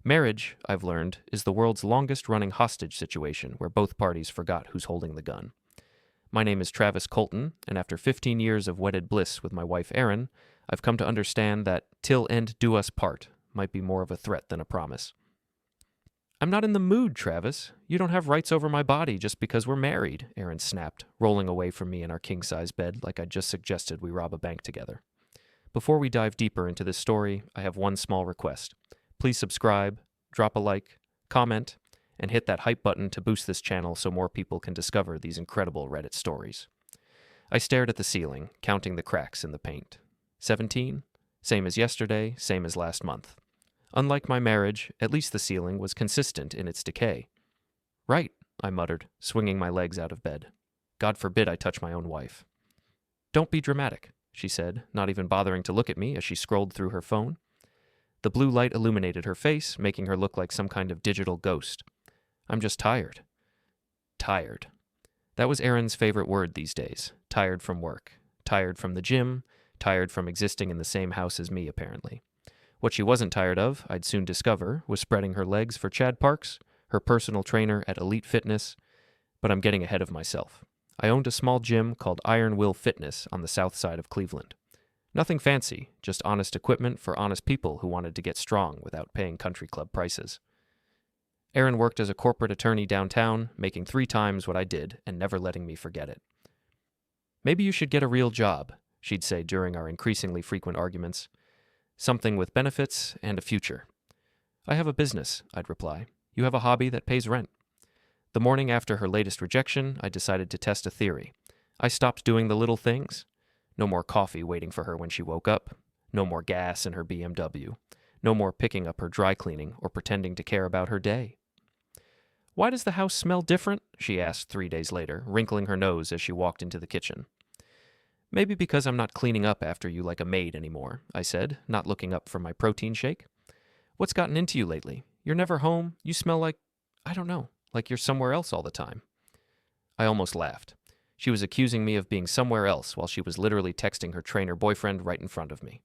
Marriage, I've learned, is the world's longest-running hostage situation where both parties forgot who's holding the gun. My name is Travis Colton, and after 15 years of wedded bliss with my wife Erin, I've come to understand that till end do us part might be more of a threat than a promise. I'm not in the mood, Travis. You don't have rights over my body just because we're married, Erin snapped, rolling away from me in our king-size bed like I'd just suggested we rob a bank together. Before we dive deeper into this story, I have one small request. Please subscribe, drop a like, comment, and hit that hype button to boost this channel so more people can discover these incredible Reddit stories. I stared at the ceiling, counting the cracks in the paint. 17? Same as yesterday, same as last month. Unlike my marriage, at least the ceiling was consistent in its decay. Right, I muttered, swinging my legs out of bed. God forbid I touch my own wife. Don't be dramatic, she said, not even bothering to look at me as she scrolled through her phone. The blue light illuminated her face, making her look like some kind of digital ghost. I'm just tired. Tired. That was Erin's favorite word these days. Tired from work. Tired from the gym. Tired from existing in the same house as me, apparently. What she wasn't tired of, I'd soon discover, was spreading her legs for Chad Parks, her personal trainer at Elite Fitness. But I'm getting ahead of myself. I owned a small gym called Iron Will Fitness on the south side of Cleveland. Nothing fancy, just honest equipment for honest people who wanted to get strong without paying country club prices. Erin worked as a corporate attorney downtown, making 3 times what I did and never letting me forget it. Maybe you should get a real job, she'd say during our increasingly frequent arguments. Something with benefits and a future. I have a business, I'd reply. You have a hobby that pays rent. The morning after her latest rejection, I decided to test a theory. I stopped doing the little things. No more coffee waiting for her when she woke up. No more gas in her BMW. No more picking up her dry cleaning or pretending to care about her day. Why does the house smell different? She asked 3 days later, wrinkling her nose as she walked into the kitchen. Maybe because I'm not cleaning up after you like a maid anymore, I said, not looking up from my protein shake. What's gotten into you lately? You're never home. You smell like, I don't know, like you're somewhere else all the time. I almost laughed. She was accusing me of being somewhere else while she was literally texting her trainer boyfriend right in front of me.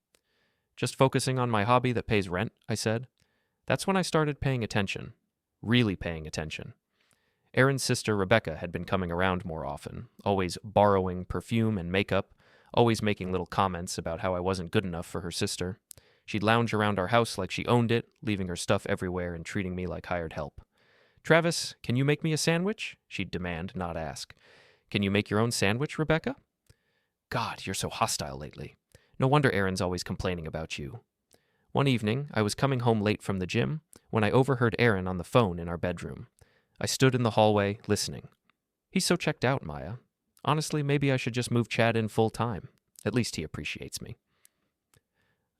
Just focusing on my hobby that pays rent, I said. That's when I started paying attention. Really paying attention. Erin's sister Rebecca had been coming around more often, always borrowing perfume and makeup, always making little comments about how I wasn't good enough for her sister. She'd lounge around our house like she owned it, leaving her stuff everywhere and treating me like hired help. Travis, can you make me a sandwich? She'd demand, not ask. Can you make your own sandwich, Rebecca? God, you're so hostile lately. No wonder Erin's always complaining about you. One evening, I was coming home late from the gym when I overheard Erin on the phone in our bedroom. I stood in the hallway, listening. He's so checked out, Maya. Honestly, maybe I should just move Chad in full time. At least he appreciates me.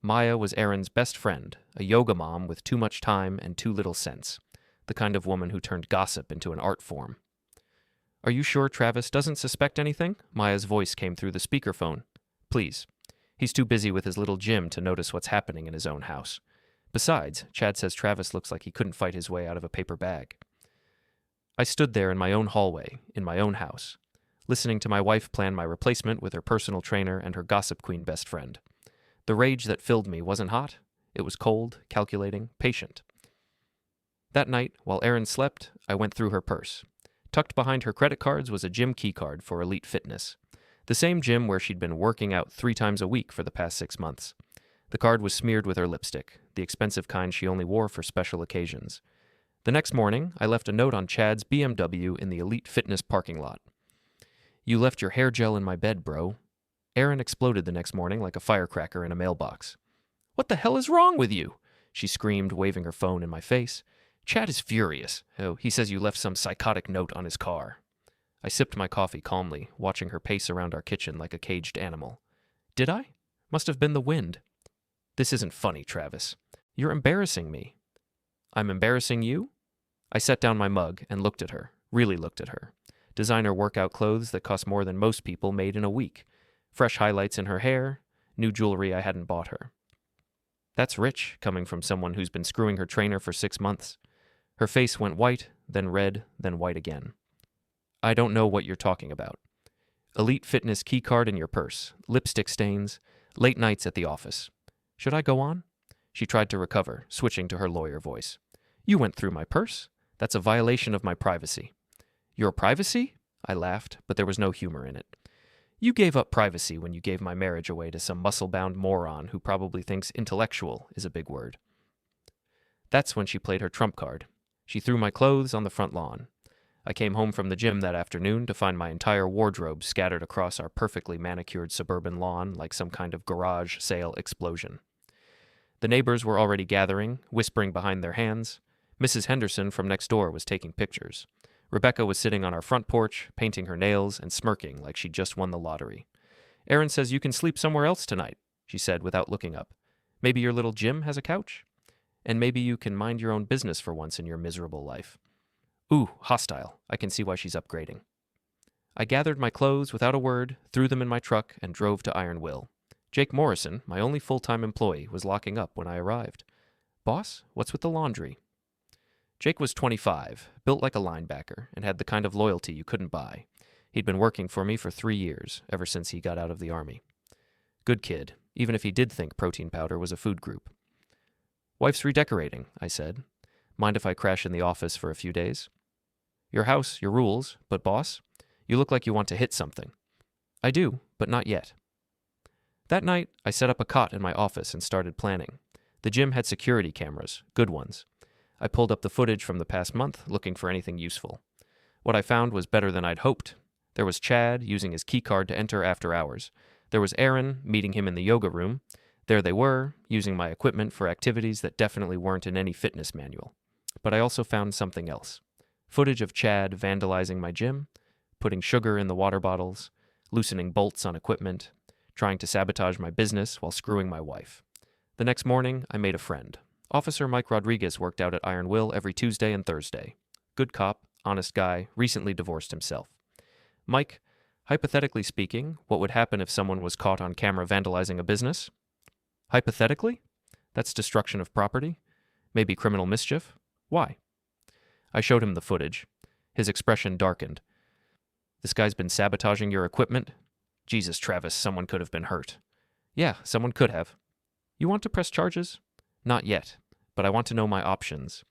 Maya was Erin's best friend, a yoga mom with too much time and too little sense, the kind of woman who turned gossip into an art form. Are you sure Travis doesn't suspect anything? Maya's voice came through the speakerphone. Please. He's too busy with his little gym to notice what's happening in his own house. Besides, Chad says Travis looks like he couldn't fight his way out of a paper bag. I stood there in my own hallway, in my own house, listening to my wife plan my replacement with her personal trainer and her gossip queen best friend. The rage that filled me wasn't hot. It was cold, calculating, patient. That night, while Erin slept, I went through her purse. Tucked behind her credit cards was a gym keycard for Elite Fitness, the same gym where she'd been working out 3 times a week for the past 6 months. The card was smeared with her lipstick, the expensive kind she only wore for special occasions. The next morning, I left a note on Chad's BMW in the Elite Fitness parking lot. You left your hair gel in my bed, bro. Erin exploded the next morning like a firecracker in a mailbox. What the hell is wrong with you? She screamed, waving her phone in my face. Chad is furious. Oh, he says you left some psychotic note on his car. I sipped my coffee calmly, watching her pace around our kitchen like a caged animal. Did I? Must have been the wind. This isn't funny, Travis. You're embarrassing me. I'm embarrassing you? I set down my mug and looked at her, really looked at her. Designer workout clothes that cost more than most people made in a week. Fresh highlights in her hair, new jewelry I hadn't bought her. That's rich, coming from someone who's been screwing her trainer for 6 months. Her face went white, then red, then white again. I don't know what you're talking about. Elite Fitness keycard in your purse, lipstick stains, late nights at the office. Should I go on? She tried to recover, switching to her lawyer voice. You went through my purse. That's a violation of my privacy. Your privacy? I laughed, but there was no humor in it. You gave up privacy when you gave my marriage away to some muscle-bound moron who probably thinks intellectual is a big word. That's when she played her trump card. She threw my clothes on the front lawn. I came home from the gym that afternoon to find my entire wardrobe scattered across our perfectly manicured suburban lawn like some kind of garage sale explosion. The neighbors were already gathering, whispering behind their hands. Mrs. Henderson from next door was taking pictures. Rebecca was sitting on our front porch, painting her nails and smirking like she'd just won the lottery. Erin says you can sleep somewhere else tonight, she said without looking up. Maybe your little gym has a couch? And maybe you can mind your own business for once in your miserable life. Ooh, hostile. I can see why she's upgrading. I gathered my clothes without a word, threw them in my truck, and drove to Iron Will. Jake Morrison, my only full-time employee, was locking up when I arrived. Boss, what's with the laundry? Jake was 25, built like a linebacker, and had the kind of loyalty you couldn't buy. He'd been working for me for 3 years, ever since he got out of the Army. Good kid, even if he did think protein powder was a food group. Wife's redecorating, I said. Mind if I crash in the office for a few days? Your house, your rules, but boss, you look like you want to hit something. I do, but not yet. That night, I set up a cot in my office and started planning. The gym had security cameras, good ones. I pulled up the footage from the past month, looking for anything useful. What I found was better than I'd hoped. There was Chad, using his keycard to enter after hours. There was Erin, meeting him in the yoga room. There they were, using my equipment for activities that definitely weren't in any fitness manual. But I also found something else. Footage of Chad vandalizing my gym, putting sugar in the water bottles, loosening bolts on equipment, trying to sabotage my business while screwing my wife. The next morning, I made a friend. Officer Mike Rodriguez worked out at Iron Will every Tuesday and Thursday. Good cop, honest guy, recently divorced himself. Mike, hypothetically speaking, what would happen if someone was caught on camera vandalizing a business? Hypothetically? That's destruction of property? Maybe criminal mischief? Why? I showed him the footage. His expression darkened. This guy's been sabotaging your equipment? Jesus, Travis, someone could have been hurt. Yeah, someone could have. You want to press charges? Not yet, but I want to know my options.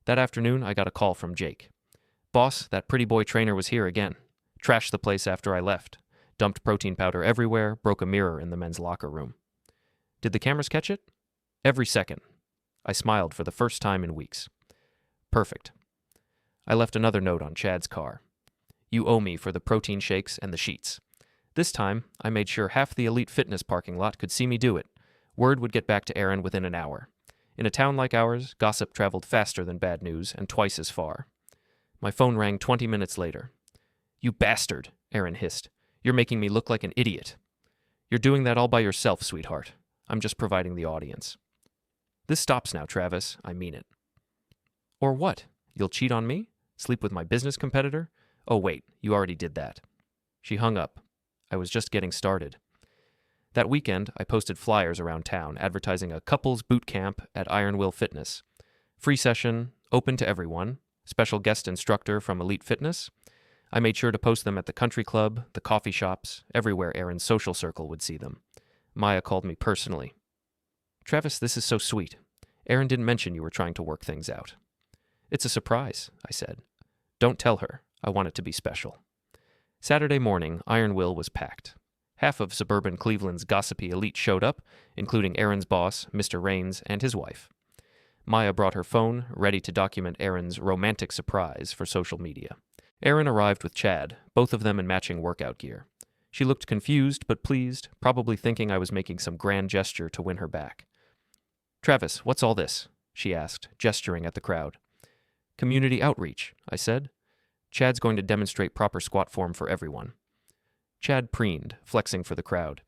That afternoon, I got a call from Jake. Boss, that pretty boy trainer was here again. Trashed the place after I left. Dumped protein powder everywhere, broke a mirror in the men's locker room. Did the cameras catch it? Every second. I smiled for the first time in weeks. Perfect. I left another note on Chad's car. You owe me for the protein shakes and the sheets. This time, I made sure half the elite fitness parking lot could see me do it. Word would get back to Erin within an hour. In a town like ours, gossip traveled faster than bad news and twice as far. My phone rang 20 minutes later. You bastard, Erin hissed. You're making me look like an idiot. You're doing that all by yourself, sweetheart. I'm just providing the audience. This stops now, Travis. I mean it. Or what? You'll cheat on me? Sleep with my business competitor? Oh, wait, you already did that. She hung up. I was just getting started. That weekend, I posted flyers around town advertising a couples bootcamp at Iron Will Fitness. Free session, open to everyone, special guest instructor from Elite Fitness. I made sure to post them at the country club, the coffee shops, everywhere Erin's social circle would see them. Maya called me personally. Travis, this is so sweet. Erin didn't mention you were trying to work things out. It's a surprise, I said. Don't tell her. I want it to be special. Saturday morning, Iron Will was packed. Half of suburban Cleveland's gossipy elite showed up, including Erin's boss, Mr. Raines, and his wife. Maya brought her phone, ready to document Erin's romantic surprise for social media. Erin arrived with Chad, both of them in matching workout gear. She looked confused but pleased, probably thinking I was making some grand gesture to win her back. Travis, what's all this? She asked, gesturing at the crowd. Community outreach, I said. Chad's going to demonstrate proper squat form for everyone. Chad preened, flexing for the crowd.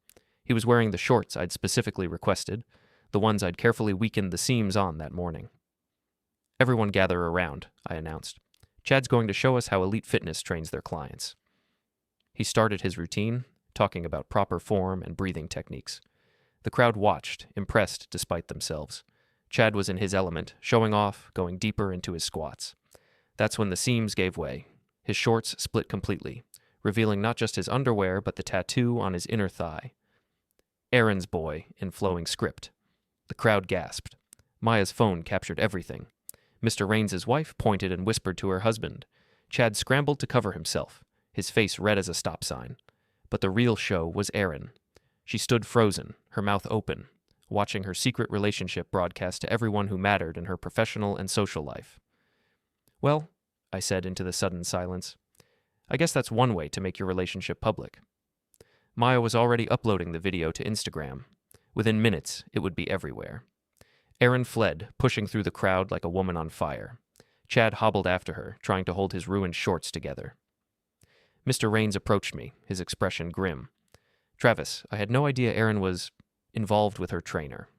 He was wearing the shorts I'd specifically requested, the ones I'd carefully weakened the seams on that morning. Everyone gather around, I announced. Chad's going to show us how Elite Fitness trains their clients. He started his routine, talking about proper form and breathing techniques. The crowd watched, impressed despite themselves. Chad was in his element, showing off, going deeper into his squats. That's when the seams gave way. His shorts split completely, revealing not just his underwear, but the tattoo on his inner thigh. Erin's boy, in flowing script. The crowd gasped. Maya's phone captured everything. Mr. Raines's wife pointed and whispered to her husband. Chad scrambled to cover himself, his face red as a stop sign. But the real show was Erin. She stood frozen, her mouth open, watching her secret relationship broadcast to everyone who mattered in her professional and social life. "Well," I said into the sudden silence, "I guess that's one way to make your relationship public." Maya was already uploading the video to Instagram. Within minutes, it would be everywhere. Erin fled, pushing through the crowd like a woman on fire. Chad hobbled after her, trying to hold his ruined shorts together. Mr. Raines approached me, his expression grim. "Travis, I had no idea Erin was involved with her trainer."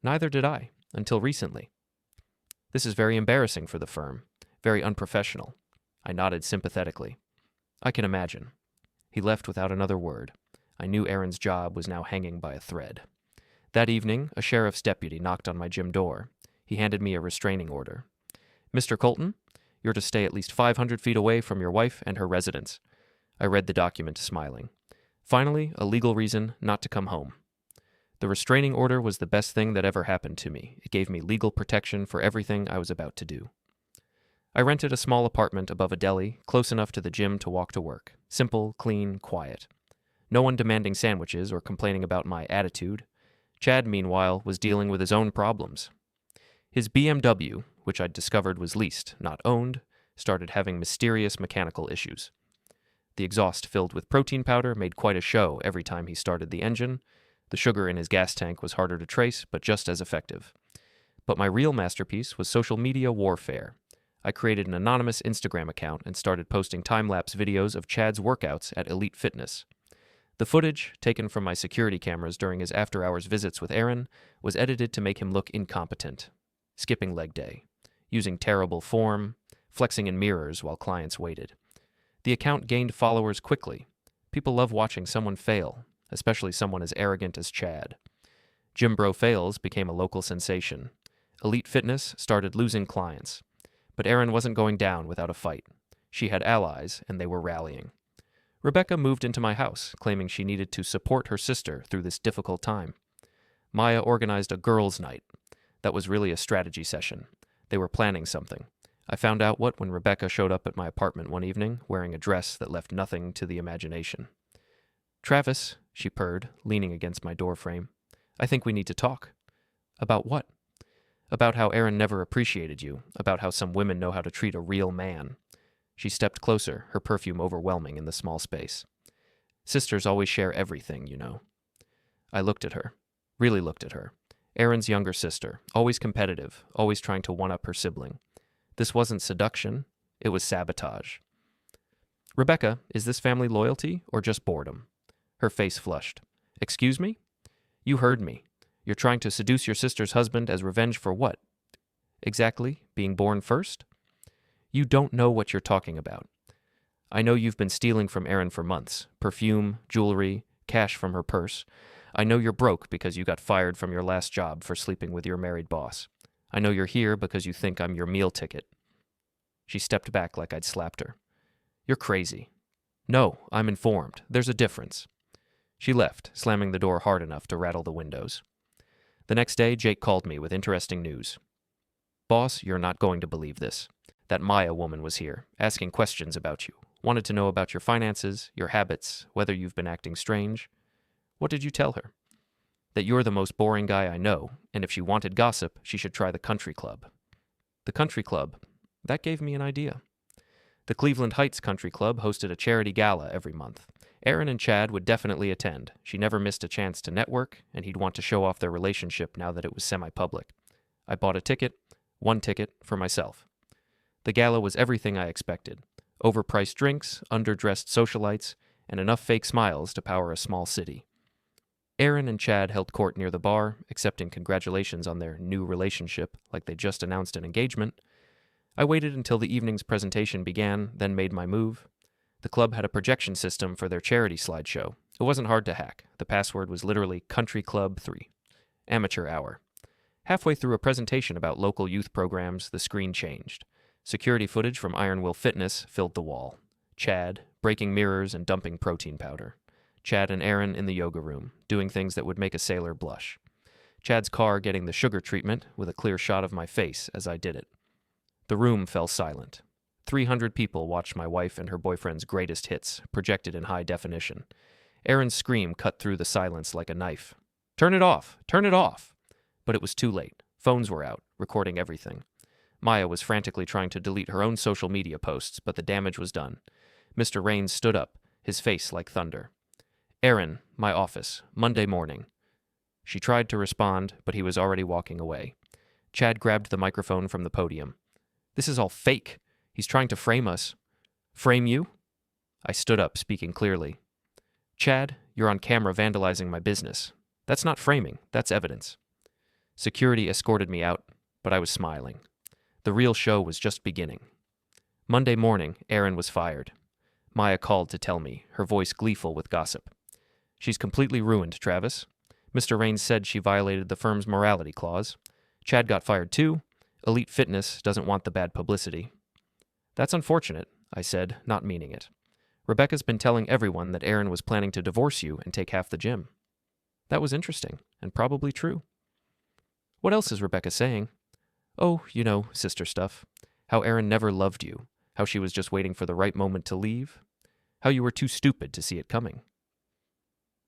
"Neither did I, until recently." "This is very embarrassing for the firm, very unprofessional." I nodded sympathetically. "I can imagine." He left without another word. I knew Erin's job was now hanging by a thread. That evening, a sheriff's deputy knocked on my gym door. He handed me a restraining order. "Mr. Colton, you're to stay at least 500 feet away from your wife and her residence." I read the document, smiling. Finally, a legal reason not to come home. The restraining order was the best thing that ever happened to me. It gave me legal protection for everything I was about to do. I rented a small apartment above a deli, close enough to the gym to walk to work. Simple, clean, quiet. No one demanding sandwiches or complaining about my attitude. Chad, meanwhile, was dealing with his own problems. His BMW, which I'd discovered was leased, not owned, started having mysterious mechanical issues. The exhaust filled with protein powder made quite a show every time he started the engine. The sugar in his gas tank was harder to trace, but just as effective. But my real masterpiece was social media warfare. I created an anonymous Instagram account and started posting time-lapse videos of Chad's workouts at Elite Fitness. The footage, taken from my security cameras during his after-hours visits with Erin, was edited to make him look incompetent. Skipping leg day, using terrible form, flexing in mirrors while clients waited. The account gained followers quickly. People love watching someone fail, especially someone as arrogant as Chad. Gym Bro Fails became a local sensation. Elite Fitness started losing clients. But Erin wasn't going down without a fight. She had allies, and they were rallying. Rebecca moved into my house, claiming she needed to support her sister through this difficult time. Maya organized a girls' night. That was really a strategy session. They were planning something. I found out what when Rebecca showed up at my apartment one evening, wearing a dress that left nothing to the imagination. "Travis," she purred, leaning against my doorframe, "I think we need to talk." "About what?" "About how Erin never appreciated you, about how some women know how to treat a real man." She stepped closer, her perfume overwhelming in the small space. "Sisters always share everything, you know." I looked at her, really looked at her. Erin's younger sister, always competitive, always trying to one-up her sibling. This wasn't seduction, it was sabotage. "Rebecca, is this family loyalty or just boredom?" Her face flushed. "Excuse me?" "You heard me. You're trying to seduce your sister's husband as revenge for what?" "Exactly, being born first?" "You don't know what you're talking about. I know you've been stealing from Erin for months. Perfume, jewelry, cash from her purse. I know you're broke because you got fired from your last job for sleeping with your married boss. I know you're here because you think I'm your meal ticket." She stepped back like I'd slapped her. "You're crazy." "No, I'm informed. There's a difference." She left, slamming the door hard enough to rattle the windows. The next day, Jake called me with interesting news. "Boss, you're not going to believe this. That Maya woman was here, asking questions about you. Wanted to know about your finances, your habits, whether you've been acting strange." "What did you tell her?" "That you're the most boring guy I know, and if she wanted gossip, she should try the country club." "The country club?" That gave me an idea. The Cleveland Heights Country Club hosted a charity gala every month. Erin and Chad would definitely attend. She never missed a chance to network, and he'd want to show off their relationship now that it was semi-public. I bought a ticket, one ticket, for myself. The gala was everything I expected. Overpriced drinks, underdressed socialites, and enough fake smiles to power a small city. Erin and Chad held court near the bar, accepting congratulations on their new relationship like they just announced an engagement. I waited until the evening's presentation began, then made my move. The club had a projection system for their charity slideshow. It wasn't hard to hack. The password was literally Country Club 3. Amateur hour. Halfway through a presentation about local youth programs, the screen changed. Security footage from Iron Will Fitness filled the wall. Chad, breaking mirrors and dumping protein powder. Chad and Erin in the yoga room, doing things that would make a sailor blush. Chad's car getting the sugar treatment with a clear shot of my face as I did it. The room fell silent. 300 people watched my wife and her boyfriend's greatest hits, projected in high definition. Erin's scream cut through the silence like a knife. "Turn it off! Turn it off!" But it was too late. Phones were out, recording everything. Maya was frantically trying to delete her own social media posts, but the damage was done. Mr. Raines stood up, his face like thunder. "Erin, my office, Monday morning." She tried to respond, but he was already walking away. Chad grabbed the microphone from the podium. "This is all fake. He's trying to frame us." "Frame you?" I stood up, speaking clearly. "Chad, you're on camera vandalizing my business. That's not framing, that's evidence." Security escorted me out, but I was smiling. The real show was just beginning. Monday morning, Erin was fired. Maya called to tell me, her voice gleeful with gossip. "She's completely ruined, Travis. Mr. Raines said she violated the firm's morality clause. Chad got fired too. Elite Fitness doesn't want the bad publicity." "That's unfortunate," I said, not meaning it. "Rebecca's been telling everyone that Erin was planning to divorce you and take half the gym." That was interesting, and probably true. "What else is Rebecca saying?" "Oh, you know, sister stuff. How Erin never loved you. How she was just waiting for the right moment to leave. How you were too stupid to see it coming."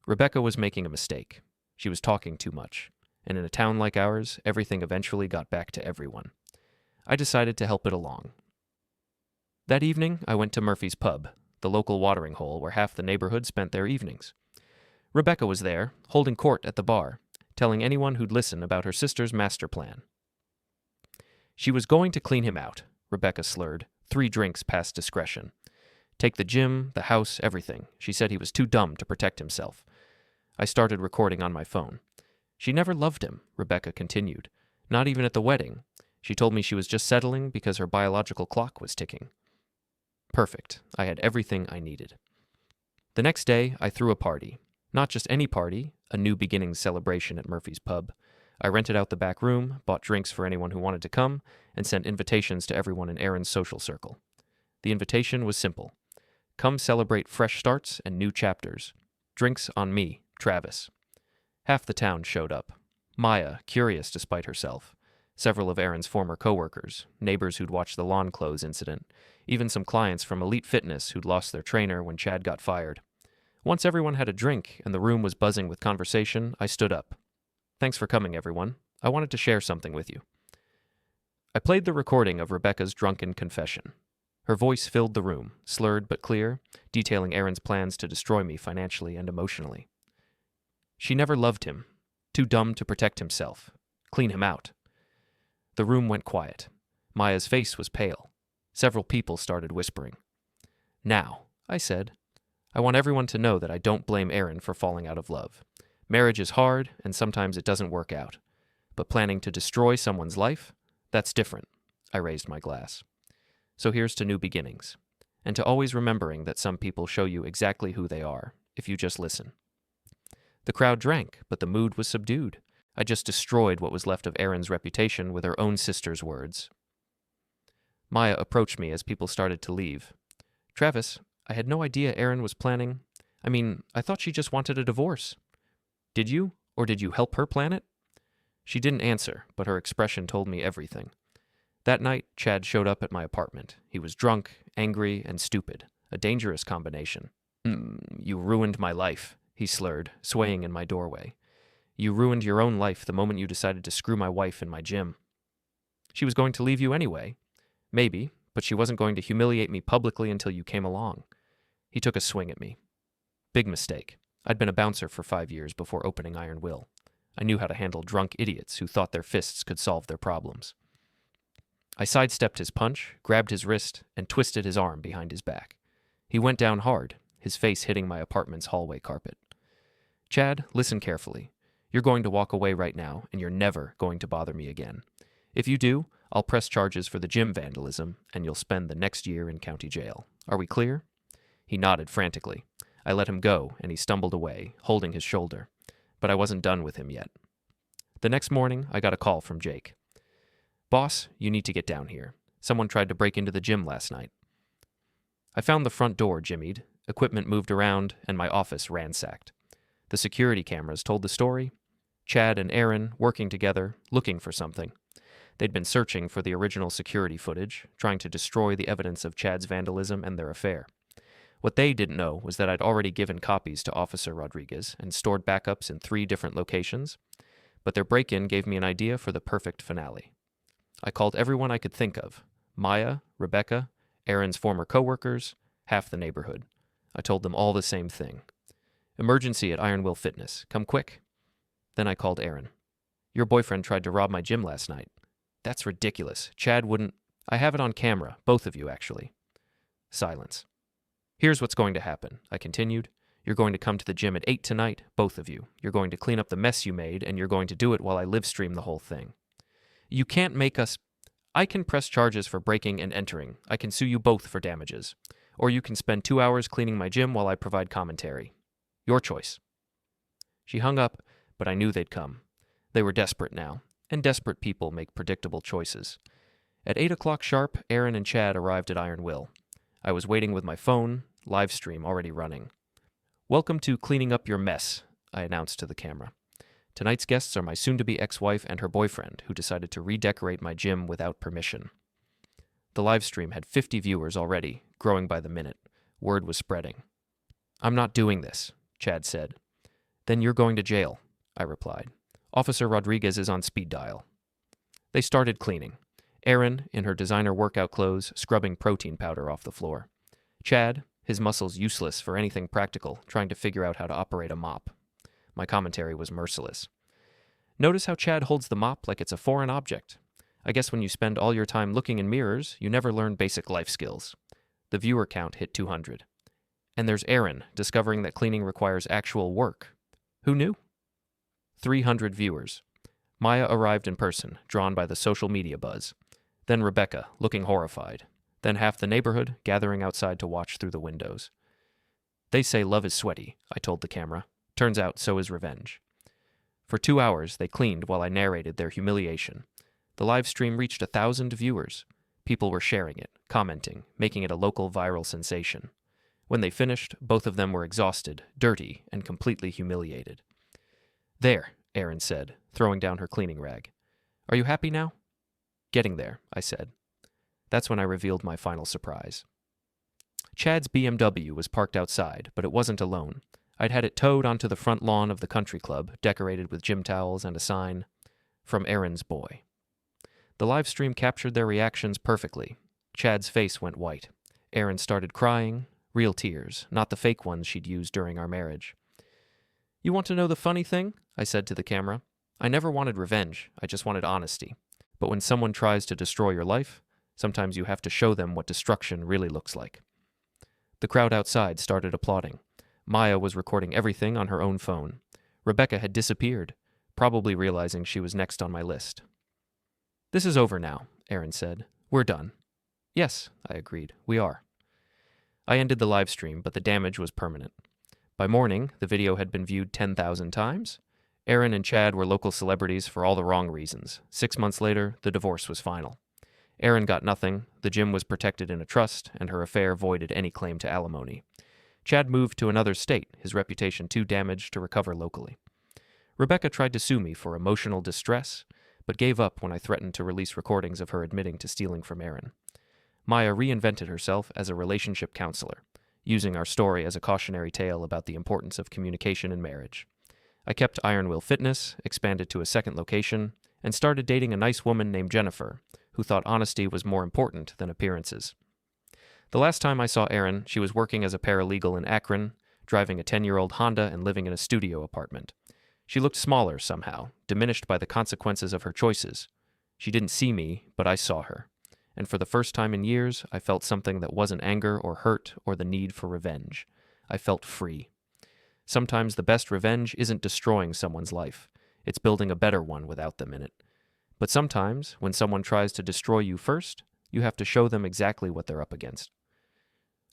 Rebecca was making a mistake. She was talking too much. And in a town like ours, everything eventually got back to everyone. I decided to help it along. That evening, I went to Murphy's Pub, the local watering hole where half the neighborhood spent their evenings. Rebecca was there, holding court at the bar, telling anyone who'd listen about her sister's master plan. "She was going to clean him out," Rebecca slurred, 3 drinks past discretion. "Take the gym, the house, everything. She said he was too dumb to protect himself." I started recording on my phone. "She never loved him," Rebecca continued. "Not even at the wedding. She told me she was just settling because her biological clock was ticking." Perfect. I had everything I needed. The next day, I threw a party. Not just any party, a new beginnings celebration at Murphy's Pub. I rented out the back room, bought drinks for anyone who wanted to come, and sent invitations to everyone in Erin's social circle. The invitation was simple. Come celebrate fresh starts and new chapters. Drinks on me, Travis. Half the town showed up. Maya, curious despite herself. Several of Erin's former coworkers, neighbors who'd watched the lawn clothes incident, even some clients from Elite Fitness who'd lost their trainer when Chad got fired. Once everyone had a drink and the room was buzzing with conversation, I stood up. "Thanks for coming, everyone. I wanted to share something with you." I played the recording of Rebecca's drunken confession. Her voice filled the room, slurred but clear, detailing Erin's plans to destroy me financially and emotionally. She never loved him. Too dumb to protect himself. Clean him out. The room went quiet. Maya's face was pale. Several people started whispering. "Now," I said, "I want everyone to know that I don't blame Erin for falling out of love. Marriage is hard, and sometimes it doesn't work out. But planning to destroy someone's life? That's different." I raised my glass. "So here's to new beginnings. And to always remembering that some people show you exactly who they are, if you just listen." The crowd drank, but the mood was subdued. I just destroyed what was left of Erin's reputation with her own sister's words. Maya approached me as people started to leave. "Travis, I had no idea Erin was planning. I thought she just wanted a divorce." "Did you? Or did you help her plan it?" She didn't answer, but her expression told me everything. That night, Chad showed up at my apartment. He was drunk, angry, and stupid. A dangerous combination. "You ruined my life," he slurred, swaying in my doorway. "You ruined your own life the moment you decided to screw my wife in my gym." "She was going to leave you anyway." "Maybe, but she wasn't going to humiliate me publicly until you came along." He took a swing at me. Big mistake. I'd been a bouncer for 5 years before opening Iron Will. I knew how to handle drunk idiots who thought their fists could solve their problems. I sidestepped his punch, grabbed his wrist, and twisted his arm behind his back. He went down hard, his face hitting my apartment's hallway carpet. "Chad, listen carefully. You're going to walk away right now, and you're never going to bother me again. If you do, I'll press charges for the gym vandalism, and you'll spend the next year in county jail. Are we clear?" He nodded frantically. I let him go, and he stumbled away, holding his shoulder. But I wasn't done with him yet. The next morning, I got a call from Jake. "Boss, you need to get down here. Someone tried to break into the gym last night." I found the front door jimmied, equipment moved around, and my office ransacked. The security cameras told the story. Chad and Erin working together, looking for something. They'd been searching for the original security footage, trying to destroy the evidence of Chad's vandalism and their affair. What they didn't know was that I'd already given copies to Officer Rodriguez and stored backups in 3 different locations, but their break-in gave me an idea for the perfect finale. I called everyone I could think of: Maya, Rebecca, Erin's former coworkers, half the neighborhood. I told them all the same thing. Emergency at Iron Will Fitness. Come quick. Then I called Erin. Your boyfriend tried to rob my gym last night. That's ridiculous. Chad wouldn't. I have it on camera, both of you, actually. Silence. Here's what's going to happen, I continued. You're going to come to the gym at 8 tonight, both of you. You're going to clean up the mess you made, and you're going to do it while I live stream the whole thing. You can't make us... I can press charges for breaking and entering. I can sue you both for damages. Or you can spend 2 hours cleaning my gym while I provide commentary. Your choice. She hung up, but I knew they'd come. They were desperate now, and desperate people make predictable choices. At 8 o'clock sharp, Erin and Chad arrived at Iron Will. I was waiting with my phone, live stream already running. Welcome to Cleaning Up Your Mess, I announced to the camera. Tonight's guests are my soon-to-be ex-wife and her boyfriend, who decided to redecorate my gym without permission. The live stream had 50 viewers already, growing by the minute. Word was spreading. I'm not doing this, Chad said. Then you're going to jail, I replied. Officer Rodriguez is on speed dial. They started cleaning. Erin, in her designer workout clothes, scrubbing protein powder off the floor. Chad, his muscles useless for anything practical, trying to figure out how to operate a mop. My commentary was merciless. Notice how Chad holds the mop like it's a foreign object. I guess when you spend all your time looking in mirrors, you never learn basic life skills. The viewer count hit 200. And there's Erin, discovering that cleaning requires actual work. Who knew? 300 viewers. Maya arrived in person, drawn by the social media buzz. Then Rebecca, looking horrified. Then half the neighborhood, gathering outside to watch through the windows. They say love is sweaty, I told the camera. Turns out so is revenge. For 2 hours, they cleaned while I narrated their humiliation. The live stream reached 1,000 viewers. People were sharing it, commenting, making it a local viral sensation. When they finished, both of them were exhausted, dirty, and completely humiliated. There, Erin said, throwing down her cleaning rag. Are you happy now? Getting there, I said. That's when I revealed my final surprise. Chad's BMW was parked outside, but it wasn't alone. I'd had it towed onto the front lawn of the country club, decorated with gym towels and a sign, "From Erin's boy." The live stream captured their reactions perfectly. Chad's face went white. Erin started crying, real tears, not the fake ones she'd used during our marriage. You want to know the funny thing? I said to the camera. I never wanted revenge, I just wanted honesty. But when someone tries to destroy your life, sometimes you have to show them what destruction really looks like. The crowd outside started applauding. Maya was recording everything on her own phone. Rebecca had disappeared, probably realizing she was next on my list. This is over now, Erin said. We're done. Yes, I agreed. We are. I ended the live stream, but the damage was permanent. By morning, the video had been viewed 10,000 times. Erin and Chad were local celebrities for all the wrong reasons. 6 months later, the divorce was final. Erin got nothing, the gym was protected in a trust, and her affair voided any claim to alimony. Chad moved to another state, his reputation too damaged to recover locally. Rebecca tried to sue me for emotional distress, but gave up when I threatened to release recordings of her admitting to stealing from Erin. Maya reinvented herself as a relationship counselor, using our story as a cautionary tale about the importance of communication in marriage. I kept Iron Will Fitness, expanded to a second location, and started dating a nice woman named Jennifer, who thought honesty was more important than appearances. The last time I saw Erin, she was working as a paralegal in Akron, driving a 10-year-old Honda and living in a studio apartment. She looked smaller somehow, diminished by the consequences of her choices. She didn't see me, but I saw her. And for the first time in years, I felt something that wasn't anger or hurt or the need for revenge. I felt free. Sometimes the best revenge isn't destroying someone's life. It's building a better one without them in it. But sometimes, when someone tries to destroy you first, you have to show them exactly what they're up against.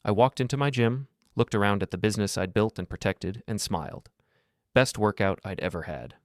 I walked into my gym, looked around at the business I'd built and protected, and smiled. Best workout I'd ever had.